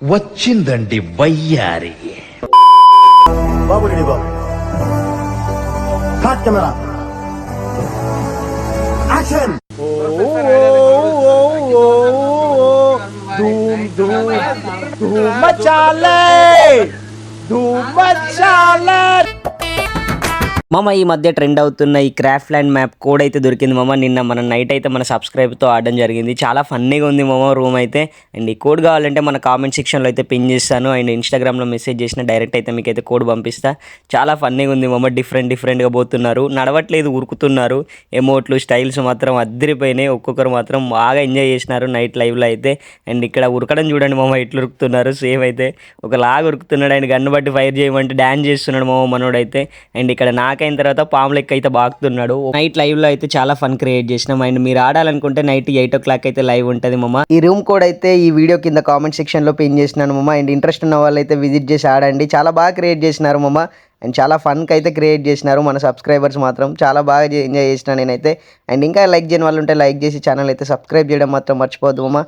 వచ్చిందండి వయ్యారి. బాబు రెడీ బాబు. హాట్ కెమెరా యాక్షన్. धूम धूम धूम मचाले धूम मचाले మామ ఈ మధ్య ట్రెండ్ అవుతున్న ఈ క్రాఫ్ట్ ల్యాండ్ మ్యాప్ కోడ్ అయితే దొరికింది మామ. నిన్న మన నైట్ అయితే మన సబ్స్క్రైబ్తో ఆడడం జరిగింది. చాలా ఫన్నీగా ఉంది మామ రూమ్ అయితే. అండ్ ఈ కోడ్ కావాలంటే మన కామెంట్ సెక్షన్లో అయితే పిన్ చేస్తాను. అండ్ ఇన్స్టాగ్రామ్లో మెసేజ్ చేసిన డైరెక్ట్ అయితే మీకు అయితే కోడ్ పంపిస్తా. చాలా ఫన్నీగా ఉంది మామ. డిఫరెంట్గా పోతున్నారు, నడవట్లేదు, ఉరుకుతున్నారు. ఎమోట్లు స్టైల్స్ మాత్రం అద్దరిపోయినాయి. ఒక్కొక్కరు మాత్రం బాగా ఎంజాయ్ చేసినారు నైట్ లైవ్లో అయితే. అండ్ ఇక్కడ ఉరకడం చూడండి మామ, ఇట్లు ఉరుకుతున్నారు. సేమ్ అయితే ఒకలాగా ఉరుకుతున్నాడు. అండ్ గన్ను బట్టి ఫైర్ చేయమంటే డ్యాన్స్ చేస్తున్నాడు మామ మనోడైతే. అండ్ ఇక్కడ నాకైన తర్వాత పాము లెక్క అయితే బాగుతున్నాడు. నైట్ లైవ్ లో అయితే చాలా ఫన్ క్రియేట్ చేసినాం. అండ్ మీరు ఆడాలనుకుంటే నైట్ 8 o'clock అయితే లైవ్ ఉంటుంది మామ. ఈ రూమ్ కోడ్ అయితే ఈ వీడియో కింద కామెంట్ సెక్షన్ లో పిన్ చేసినాను మామ. అండ్ ఇంట్రెస్ట్ ఉన్న వాళ్ళు అయితే విజిట్ చేసి ఆడండి. చాలా బాగా క్రియేట్ చేసినారు మామ. అండ్ చాలా ఫన్కి అయితే క్రియేట్ చేసినారు మన సబ్స్క్రైబర్స్ మాత్రం. చాలా బాగా ఎంజాయ్ చేసిన నేనైతే. అండ్ ఇంకా లైక్ చేయని వాళ్ళు ఉంటే లైక్ చేసి ఛానల్ అయితే సబ్స్క్రైబ్ చేయడం మాత్రం మర్చిపోద్దు మామ.